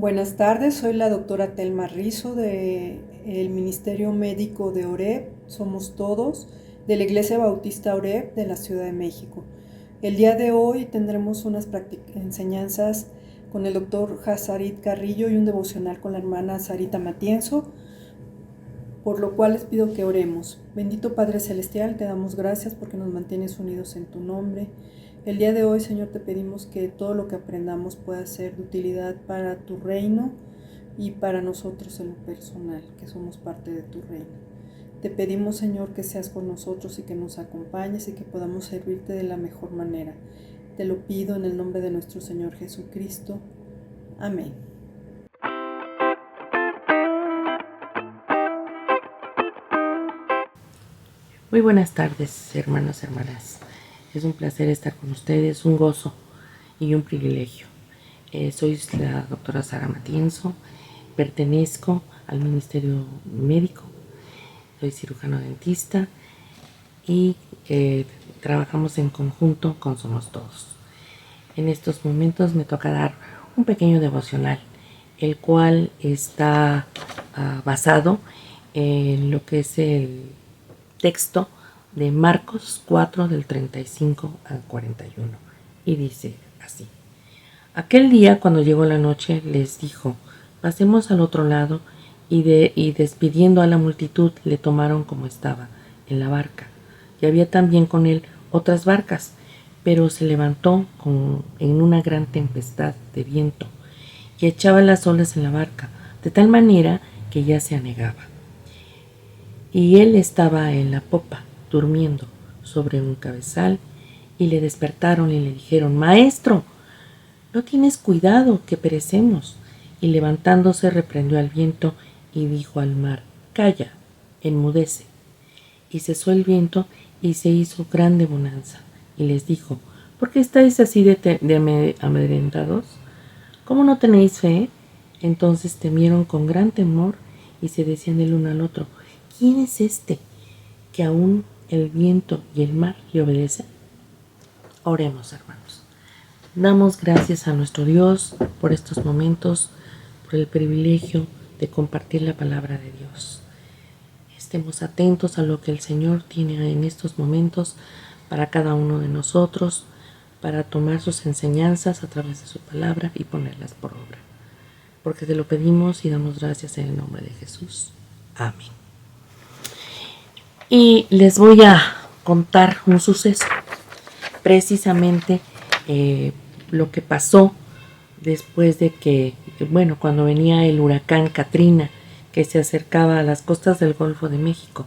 Buenas tardes, soy la doctora Telma Rizo del Ministerio Médico de OREP, Somos Todos, de la Iglesia Bautista OREP de la Ciudad de México. El día de hoy tendremos unas enseñanzas con el doctor Hasarit Carrillo y un devocional con la hermana Sarita Matienzo, por lo cual les pido que oremos. Bendito Padre Celestial, te damos gracias porque nos mantienes unidos en tu nombre. El día de hoy, Señor, te pedimos que todo lo que aprendamos pueda ser de utilidad para tu reino y para nosotros en lo personal, que somos parte de tu reino. Te pedimos, Señor, que seas con nosotros y que nos acompañes y que podamos servirte de la mejor manera. Te lo pido en el nombre de nuestro Señor Jesucristo. Amén. Muy buenas tardes, hermanos y hermanas. Es un placer estar con ustedes, un gozo y un privilegio. Soy la doctora Sara Matienzo, pertenezco al Ministerio Médico, soy cirujano dentista y trabajamos en conjunto con Somos Todos. En estos momentos me toca dar un pequeño devocional, el cual está basado en lo que es el texto de Marcos 4 del 35 al 41 y dice así: aquel día, cuando llegó la noche, les dijo: pasemos al otro lado, y despidiendo a la multitud le tomaron como estaba en la barca, y había también con él otras barcas, pero se levantó en una gran tempestad de viento y echaba las olas en la barca de tal manera que ya se anegaba. Y él estaba en la popa, durmiendo sobre un cabezal, y le despertaron y le dijeron: Maestro, ¿no tienes cuidado que perecemos? Y levantándose reprendió al viento y dijo al mar: Calla, enmudece. Y cesó el viento y se hizo grande bonanza. Y les dijo: ¿por qué estáis así de amedrentados? ¿Cómo no tenéis fe? Entonces temieron con gran temor y se decían el uno al otro: ¿quién es este que aún el viento y el mar le obedecen? Oremos, hermanos. Damos gracias a nuestro Dios por estos momentos, por el privilegio de compartir la palabra de Dios. Estemos atentos a lo que el Señor tiene en estos momentos para cada uno de nosotros, para tomar sus enseñanzas a través de su palabra y ponerlas por obra. Porque te lo pedimos y damos gracias en el nombre de Jesús. Amén. Y les voy a contar un suceso, precisamente lo que pasó después de que, cuando venía el huracán Katrina, que se acercaba a las costas del Golfo de México.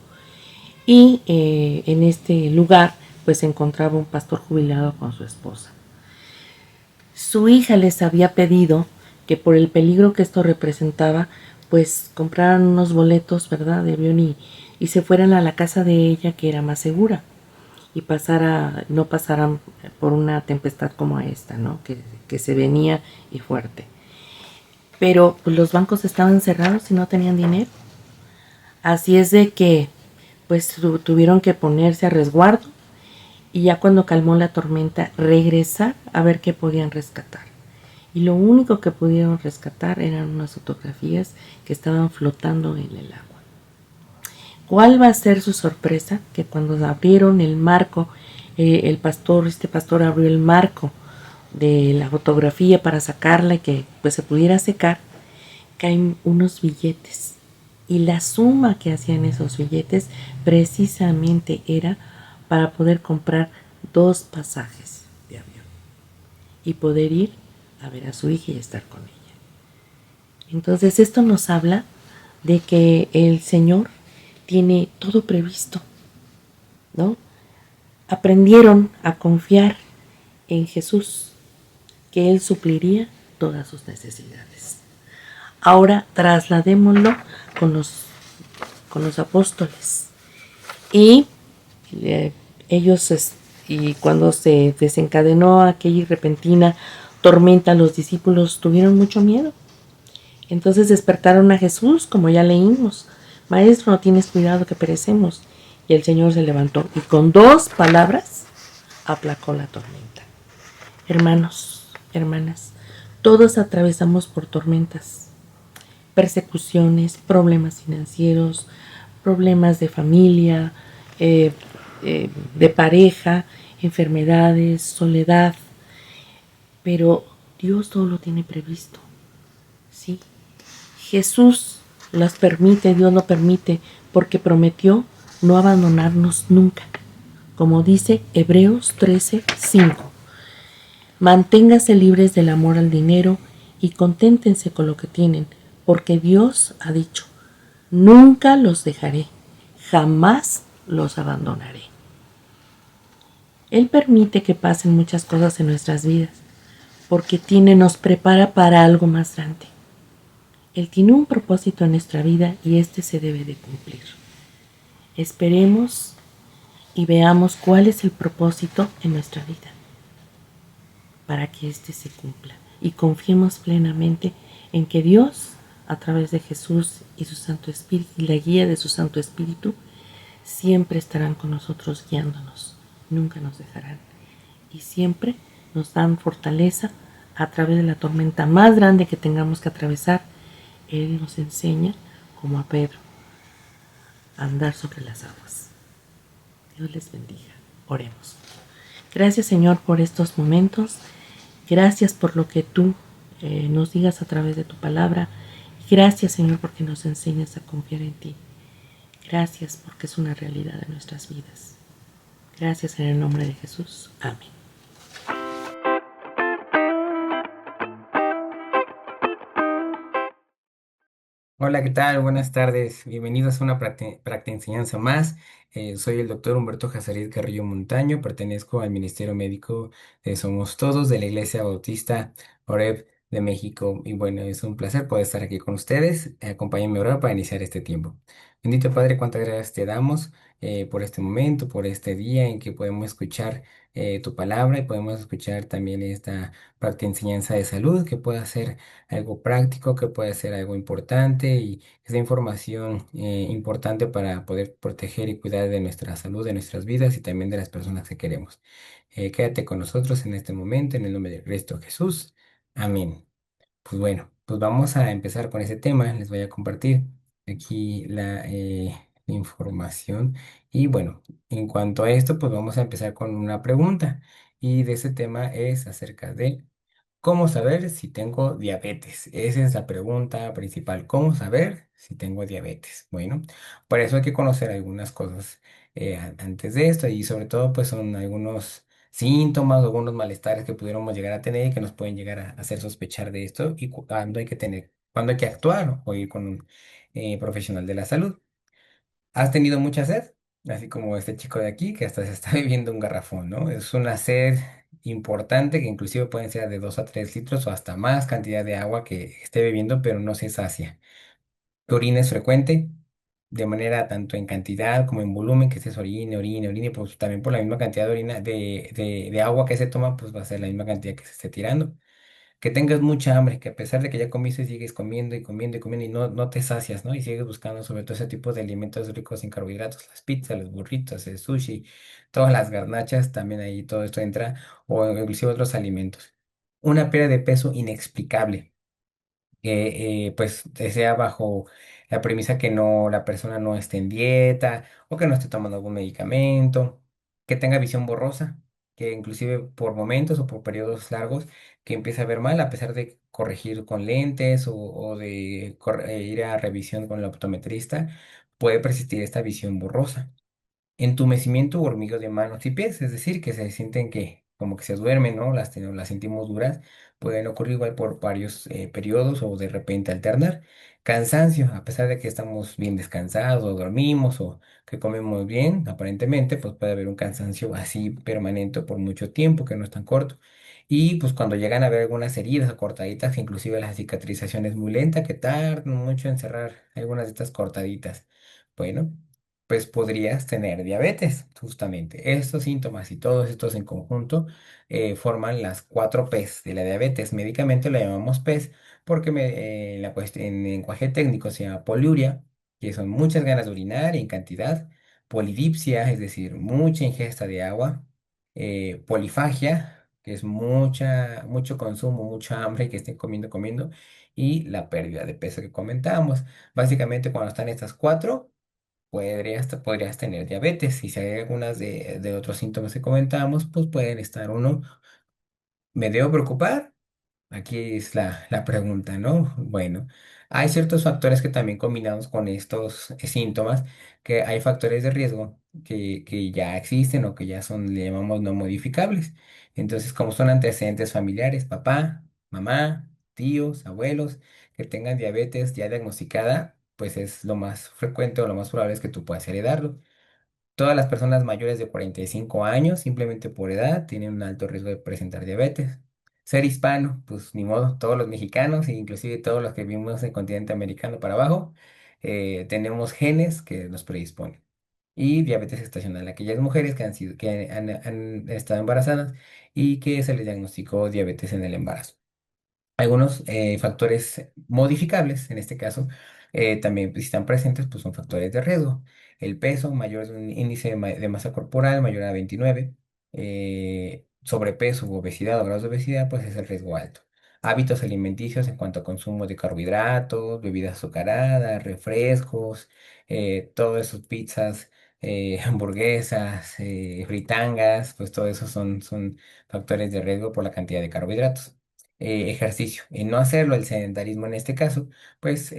Y en este lugar pues se encontraba un pastor jubilado con su esposa. Su hija les había pedido que, por el peligro que esto representaba, pues compraran unos boletos, ¿verdad?, de avión y se fueran a la casa de ella, que era más segura, y no pasaran por una tempestad como esta, ¿no?, que se venía y fuerte. Pero pues los bancos estaban cerrados y no tenían dinero. Así es de que pues tuvieron que ponerse a resguardo y ya cuando calmó la tormenta regresar a ver qué podían rescatar. Y lo único que pudieron rescatar eran unas fotografías que estaban flotando en el agua. ¿Cuál va a ser su sorpresa? Que cuando abrieron el marco, este pastor abrió el marco de la fotografía para sacarla y que pues se pudiera secar, caen unos billetes. Y la suma que hacían esos billetes precisamente era para poder comprar 2 pasajes de avión y poder ir a ver a su hija y estar con ella. Entonces esto nos habla de que el Señor tiene todo previsto, ¿no? Aprendieron a confiar en Jesús, que Él supliría todas sus necesidades. Ahora trasladémoslo con los apóstoles. Y ellos, y cuando se desencadenó aquella repentina tormenta, los discípulos tuvieron mucho miedo. Entonces despertaron a Jesús, como ya leímos: Maestro, no tienes cuidado que perecemos. Y el Señor se levantó y con 2 palabras aplacó la tormenta. Hermanos, hermanas, Todos atravesamos por tormentas, persecuciones, problemas financieros, problemas de familia, eh, de pareja, enfermedades, soledad, pero Dios todo lo tiene previsto, ¿sí? Jesús las permite, Dios lo permite, porque prometió no abandonarnos nunca. Como dice Hebreos 13:5. Manténgase libres del amor al dinero y conténtense con lo que tienen, porque Dios ha dicho, nunca los dejaré, jamás los abandonaré. Él permite que pasen muchas cosas en nuestras vidas, porque nos prepara para algo más grande. Él tiene un propósito en nuestra vida y este se debe de cumplir. Esperemos y veamos cuál es el propósito en nuestra vida para que éste se cumpla. Y confiemos plenamente en que Dios, a través de Jesús y su Santo Espíritu y la guía de su Santo Espíritu, siempre estarán con nosotros guiándonos. Nunca nos dejarán. Y siempre nos dan fortaleza a través de la tormenta más grande que tengamos que atravesar. Él nos enseña, como a Pedro, a andar sobre las aguas. Dios les bendiga. Oremos. Gracias, Señor, por estos momentos. Gracias por lo que tú nos digas a través de tu palabra. Gracias, Señor, porque nos enseñas a confiar en ti. Gracias porque es una realidad de nuestras vidas. Gracias en el nombre de Jesús. Amén. Hola, ¿qué tal? Buenas tardes. Bienvenidos a una enseñanza más. Soy el doctor Humberto Jazarid Carrillo Montaño. Pertenezco al Ministerio Médico de Somos Todos de la Iglesia Bautista Oreb de México. Y bueno, es un placer poder estar aquí con ustedes. Acompáñenme a orar para iniciar este tiempo. Bendito Padre, cuántas gracias te damos por este momento, por este día en que podemos escuchar tu palabra y podemos escuchar también esta enseñanza de salud que pueda ser algo práctico, que puede ser algo importante y es la información importante para poder proteger y cuidar de nuestra salud, de nuestras vidas y también de las personas que queremos. Quédate con nosotros en este momento, en el nombre de Cristo Jesús. Amén. Pues bueno, pues vamos a empezar con ese tema. Les voy a compartir aquí la información. Y bueno, en cuanto a esto, pues vamos a empezar con una pregunta. Y de ese tema es acerca de ¿cómo saber si tengo diabetes? Esa es la pregunta principal. ¿Cómo saber si tengo diabetes? Bueno, por eso hay que conocer algunas cosas antes de esto y sobre todo pues son algunos síntomas o algunos malestares que pudiéramos llegar a tener y que nos pueden llegar a hacer sospechar de esto y cuándo hay que actuar o ir con un profesional de la salud. ¿Has tenido mucha sed? Así como este chico de aquí que hasta se está bebiendo un garrafón, ¿no? Es una sed importante que inclusive pueden ser de 2 a 3 litros o hasta más cantidad de agua que esté bebiendo, pero no se sacia. Tu orina es frecuente, de manera tanto en cantidad como en volumen, que estés orine, orine, orine, pues también por la misma cantidad de orina, de agua que se toma, pues va a ser la misma cantidad que se esté tirando. Que tengas mucha hambre, que a pesar de que ya comiste, sigues comiendo y comiendo y comiendo y no te sacias, ¿no? Y sigues buscando sobre todo ese tipo de alimentos ricos en carbohidratos, las pizzas, los burritos, el sushi, todas las garnachas, también ahí todo esto entra, o inclusive otros alimentos. Una pérdida de peso inexplicable que pues sea bajo la premisa que no, la persona no esté en dieta o que no esté tomando algún medicamento, que tenga visión borrosa, que inclusive por momentos o por periodos largos que empiece a ver mal a pesar de corregir con lentes o de ir a revisión con el optometrista, puede persistir esta visión borrosa. Entumecimiento o hormigueo de manos y pies, es decir, que se sienten que como que se duermen, ¿no? Las sentimos duras, pueden ocurrir igual por varios periodos o de repente alternar. Cansancio, a pesar de que estamos bien descansados o dormimos o que comemos bien, aparentemente, pues puede haber un cansancio así permanente por mucho tiempo, que no es tan corto. Y pues cuando llegan a haber algunas heridas o cortaditas, inclusive la cicatrización es muy lenta, que tardan mucho en cerrar algunas de estas cortaditas. Bueno pues podrías tener diabetes, justamente. Estos síntomas y todos estos en conjunto forman las 4 P's de la diabetes. Médicamente lo llamamos P's porque en lenguaje técnico se llama poliuria, que son muchas ganas de orinar en cantidad, polidipsia, es decir, mucha ingesta de agua, polifagia, que es mucho consumo, mucha hambre que estén comiendo, y la pérdida de peso que comentábamos. Básicamente, cuando están estas cuatro, podrías tener diabetes. Y si hay algunas de otros síntomas que comentábamos, pues pueden estar uno, ¿me debo preocupar? Aquí es la pregunta, ¿no? Bueno, hay ciertos factores que también combinados con estos síntomas, que hay factores de riesgo que ya existen o que ya son, le llamamos no modificables. Entonces, como son antecedentes familiares, papá, mamá, tíos, abuelos, que tengan diabetes ya diagnosticada, pues es lo más frecuente o lo más probable es que tú puedas heredarlo. Todas las personas mayores de 45 años, simplemente por edad, tienen un alto riesgo de presentar diabetes. Ser hispano, pues ni modo, todos los mexicanos, e inclusive todos los que vivimos en el continente americano para abajo, tenemos genes que nos predisponen. Y diabetes estacional, aquellas mujeres que han estado embarazadas y que se les diagnosticó diabetes en el embarazo. Algunos factores modificables, en este caso, también pues, si están presentes, pues son factores de riesgo. El peso, mayor de un índice de masa corporal mayor a 29, sobrepeso u obesidad o grados de obesidad, pues es el riesgo alto. Hábitos alimenticios en cuanto a consumo de carbohidratos, bebidas azucaradas, refrescos, todo eso, pizzas, hamburguesas, fritangas, pues todo eso son factores de riesgo por la cantidad de carbohidratos. Ejercicio. Y no hacerlo, el sedentarismo en este caso, pues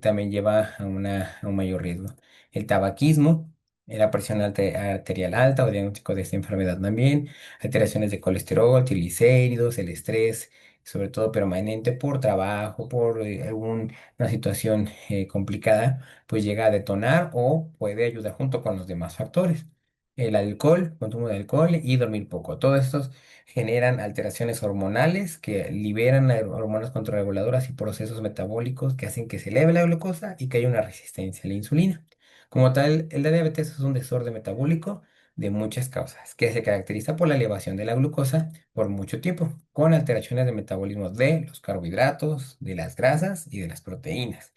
también lleva a un mayor riesgo. El tabaquismo, la presión arterial alta o diagnóstico de esta enfermedad también, alteraciones de colesterol, triglicéridos, el estrés, sobre todo permanente por trabajo, por alguna situación complicada, pues llega a detonar o puede ayudar junto con los demás factores. El alcohol, consumo de alcohol y dormir poco. Todos estos generan alteraciones hormonales que liberan hormonas contrarreguladoras y procesos metabólicos que hacen que se eleve la glucosa y que haya una resistencia a la insulina. Como tal, el diabetes es un desorden metabólico de muchas causas, que se caracteriza por la elevación de la glucosa por mucho tiempo, con alteraciones de metabolismo de los carbohidratos, de las grasas y de las proteínas,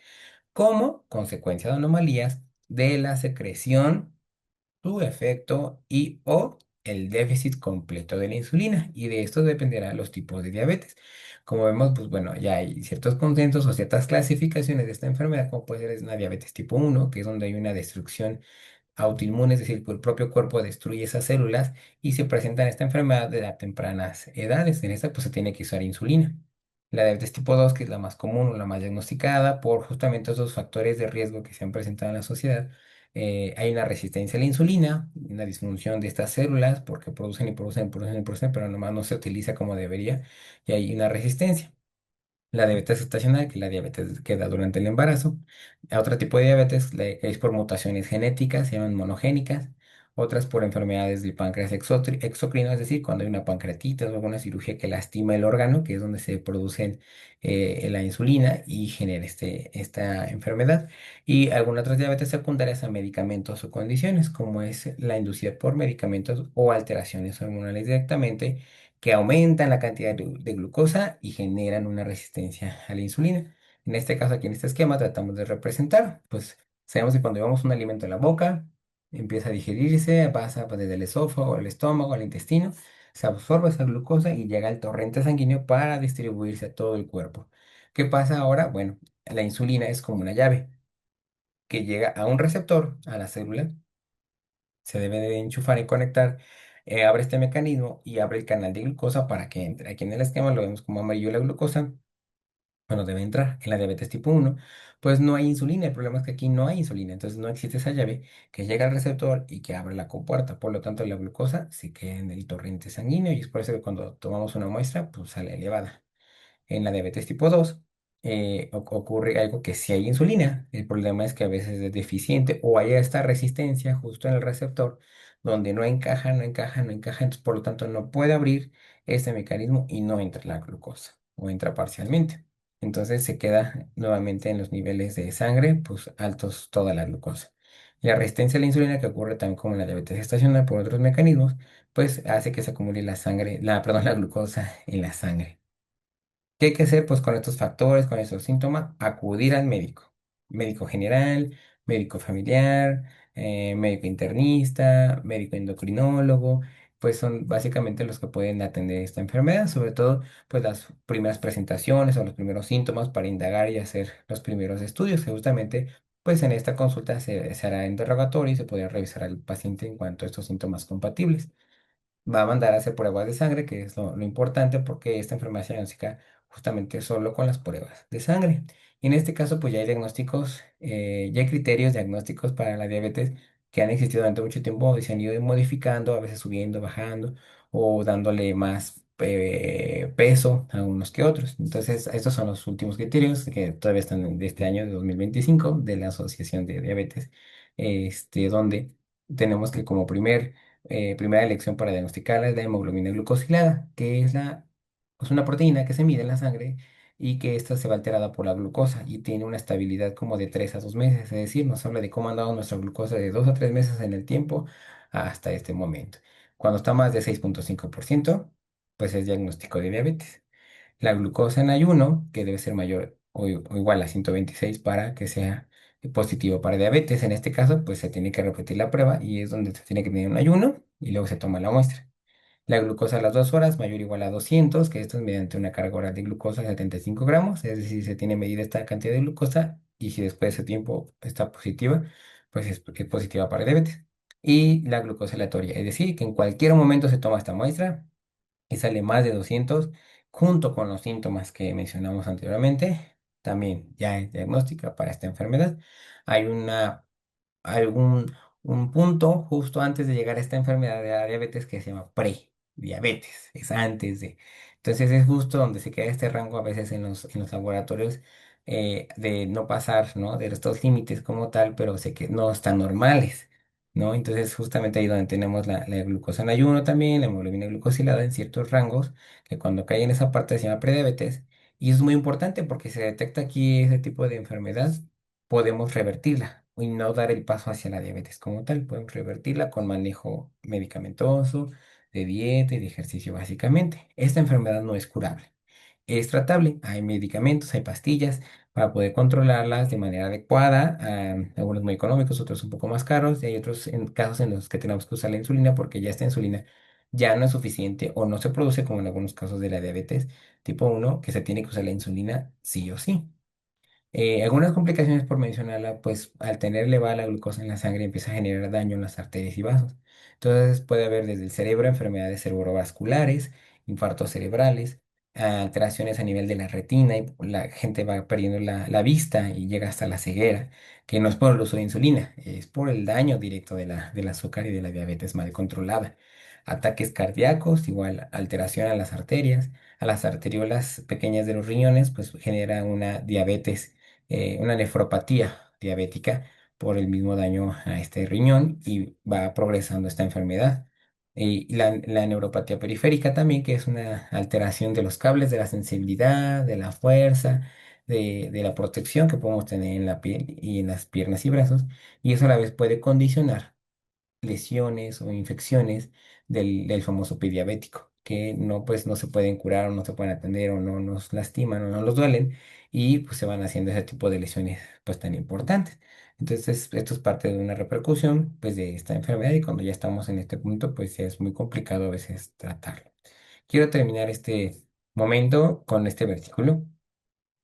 como consecuencia de anomalías de la secreción, su efecto y o el déficit completo de la insulina. Y de esto dependerá los tipos de diabetes. Como vemos, pues bueno, ya hay ciertos consensos o ciertas clasificaciones de esta enfermedad, como puede ser una diabetes tipo uno, que es donde hay una destrucción autoinmune, es decir, que el propio cuerpo destruye esas células y se presenta en esta enfermedad de a tempranas edades. En esta, pues se tiene que usar insulina. La diabetes tipo 2, que es la más común o la más diagnosticada por justamente esos factores de riesgo que se han presentado en la sociedad. Hay una resistencia a la insulina, una disfunción de estas células porque producen y producen y producen y producen, pero nomás no se utiliza como debería y hay una resistencia. La diabetes estacional, que es la diabetes que da durante el embarazo. Otro tipo de diabetes es por mutaciones genéticas, se llaman monogénicas. Otras por enfermedades del páncreas exocrino, es decir, cuando hay una pancreatitis o alguna cirugía que lastima el órgano, que es donde se produce la insulina y genera esta enfermedad. Y algunas otras diabetes secundarias a medicamentos o condiciones, como es la inducida por medicamentos o alteraciones hormonales directamente que aumentan la cantidad de glucosa y generan una resistencia a la insulina. En este caso, aquí en este esquema, tratamos de representar, pues sabemos que cuando llevamos un alimento a la boca, empieza a digerirse, pasa pues, desde el esófago, el estómago, al intestino, se absorbe esa glucosa y llega al torrente sanguíneo para distribuirse a todo el cuerpo. ¿Qué pasa ahora? Bueno, la insulina es como una llave que llega a un receptor, a la célula, se debe de enchufar y conectar, abre este mecanismo y abre el canal de glucosa para que entre. Aquí en el esquema lo vemos como amarillo la glucosa, bueno, debe entrar. En la diabetes tipo uno pues no hay insulina. El problema es que aquí no hay insulina, entonces no existe esa llave que llega al receptor y que abre la compuerta. Por lo tanto, la glucosa se queda en el torrente sanguíneo y es por eso que cuando tomamos una muestra, pues sale elevada. En la diabetes tipo 2 ocurre algo que si hay insulina, el problema es que a veces es deficiente o hay esta resistencia justo en el receptor donde no encaja, no encaja, no encaja, entonces por lo tanto no puede abrir este mecanismo y no entra la glucosa o entra parcialmente. Entonces se queda nuevamente en los niveles de sangre, pues altos toda la glucosa. La resistencia a la insulina, que ocurre también como en la diabetes estacional por otros mecanismos, pues hace que se acumule la sangre, perdón, la glucosa en la sangre. ¿Qué hay que hacer pues con estos factores, con estos síntomas? Acudir al médico, médico general, médico familiar, médico internista, médico endocrinólogo, pues son básicamente los que pueden atender esta enfermedad, sobre todo pues las primeras presentaciones o los primeros síntomas para indagar y hacer los primeros estudios, que justamente pues en esta consulta se hará interrogatorio y se podrá revisar al paciente en cuanto a estos síntomas compatibles. Va a mandar a hacer pruebas de sangre, que es lo importante porque esta enfermedad se diagnostica justamente solo con las pruebas de sangre. Y en este caso, pues ya hay diagnósticos, ya hay criterios diagnósticos para la diabetes que han existido durante mucho tiempo y se han ido modificando, a veces subiendo, bajando o dándole más peso a unos que otros. Entonces, estos son los últimos criterios que todavía están de este año de 2025 de la Asociación de Diabetes, donde tenemos que como primera elección para diagnosticarla es la hemoglobina glucosilada, que es una proteína que se mide en la sangre y que esta se va alterada por la glucosa y tiene una estabilidad como de 3 a 2 meses, es decir, nos habla de cómo ha andado nuestra glucosa de 2 a 3 meses en el tiempo hasta este momento. Cuando está más de 6,5%, pues es diagnóstico de diabetes. La glucosa en ayuno, que debe ser mayor o igual a 126 para que sea positivo para diabetes. En este caso, pues se tiene que repetir la prueba y es donde se tiene que tener un ayuno y luego se toma la muestra. La glucosa a las 2 horas mayor o igual a 200, que esto es mediante una carga oral de glucosa de 75 gramos, es decir, se tiene medida esta cantidad de glucosa y si después de ese tiempo está positiva, pues es positiva para diabetes. Y la glucosa aleatoria, es decir, que en cualquier momento se toma esta muestra y sale más de 200, junto con los síntomas que mencionamos anteriormente, también ya es diagnóstica para esta enfermedad. Hay algún un punto justo antes de llegar a esta enfermedad de la diabetes que se llama prediabetes, es antes de. Entonces es justo donde se queda este rango a veces en los laboratorios de no pasar, ¿no? De estos límites como tal, pero sé que no están normales. ¿No? Entonces, justamente ahí donde tenemos la glucosa en ayuno también, la hemoglobina glucosilada en ciertos rangos, que cuando cae en esa parte se llama prediabetes, y es muy importante porque se detecta aquí ese tipo de enfermedad, podemos revertirla y no dar el paso hacia la diabetes como tal, podemos revertirla con manejo medicamentoso, de dieta y de ejercicio básicamente. Esta enfermedad no es curable. Es tratable, hay medicamentos, hay pastillas para poder controlarlas de manera adecuada, algunos muy económicos, otros un poco más caros, y hay otros casos en los que tenemos que usar la insulina porque ya esta insulina ya no es suficiente o no se produce como en algunos casos de la diabetes tipo 1 que se tiene que usar la insulina sí o sí. Algunas complicaciones por mencionarla, pues al tener elevada la glucosa en la sangre empieza a generar daño en las arterias y vasos. Entonces puede haber desde el cerebro enfermedades cerebrovasculares, infartos cerebrales, alteraciones a nivel de la retina y la gente va perdiendo la vista y llega hasta la ceguera, que no es por el uso de insulina, es por el daño directo del azúcar y de la diabetes mal controlada. Ataques cardíacos, igual alteración a las arteriolas pequeñas de los riñones, pues genera una diabetes, una nefropatía diabética por el mismo daño a este riñón y va progresando esta enfermedad. Y la neuropatía periférica también, que es una alteración de los cables, de la sensibilidad, de la fuerza, de la protección que podemos tener en la piel y en las piernas y brazos, y eso a la vez puede condicionar lesiones o infecciones del famoso pie diabético, que no, pues, no se pueden curar o no se pueden atender o no nos lastiman o no los duelen y pues se van haciendo ese tipo de lesiones pues tan importantes. Entonces, esto es parte de una repercusión pues de esta enfermedad y cuando ya estamos en este punto pues ya es muy complicado a veces tratarlo. Quiero terminar este momento con este versículo,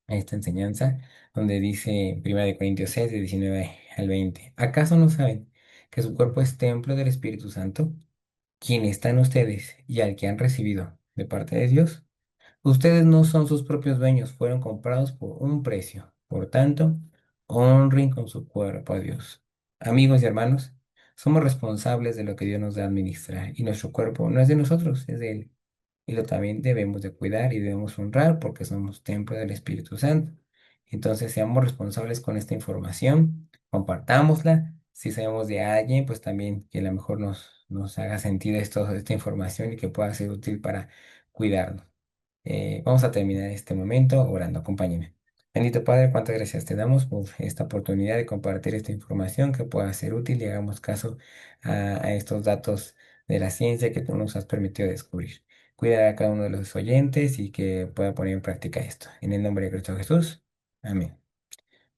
esta enseñanza, donde dice 1 Corintios 6 de 19 al 20: ¿Acaso no saben que su cuerpo es templo del Espíritu Santo, quien está en ustedes y al que han recibido de parte de Dios? Ustedes no son sus propios dueños, fueron comprados por un precio. Por tanto, honren con su cuerpo a Dios. Amigos y hermanos, somos responsables de lo que Dios nos da a administrar y nuestro cuerpo no es de nosotros, es de Él y lo también debemos de cuidar y debemos honrar porque somos templo del Espíritu Santo. Entonces, seamos responsables con esta información, compartámosla. Si sabemos de alguien, pues también que a lo mejor nos haga sentido esta información y que pueda ser útil para cuidarnos. Vamos a terminar este momento orando. Acompáñenme. Bendito Padre, cuántas gracias te damos por esta oportunidad de compartir esta información que pueda ser útil y hagamos caso a estos datos de la ciencia que tú nos has permitido descubrir. Cuida a cada uno de los oyentes y que pueda poner en práctica esto. En el nombre de Cristo Jesús. Amén.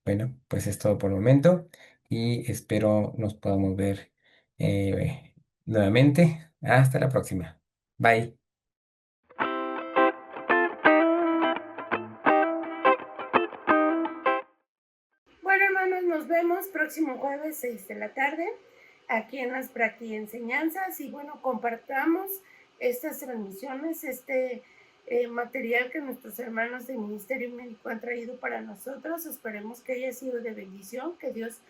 Bueno, pues es todo por el momento y espero nos podamos ver nuevamente Hasta la próxima. Bye. Bueno, hermanos, nos vemos próximo jueves 6 de la tarde aquí en las Enseñanzas y bueno, compartamos estas transmisiones, material que nuestros hermanos del Ministerio Médico han traído para nosotros. Esperemos que haya sido de bendición, que Dios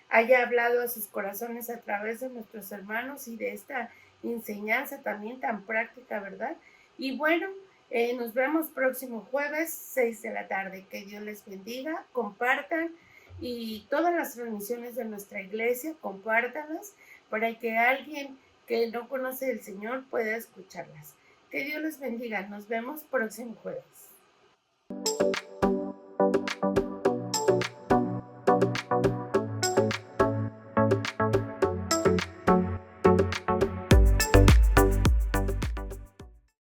haya hablado a sus corazones a través de nuestros hermanos y de esta enseñanza también tan práctica, ¿verdad? Y bueno, nos vemos próximo jueves 6 de la tarde. Que Dios les bendiga, compartan y todas las transmisiones de nuestra iglesia, compártanlas para que alguien que no conoce al Señor pueda escucharlas. Que Dios les bendiga. Nos vemos próximo jueves.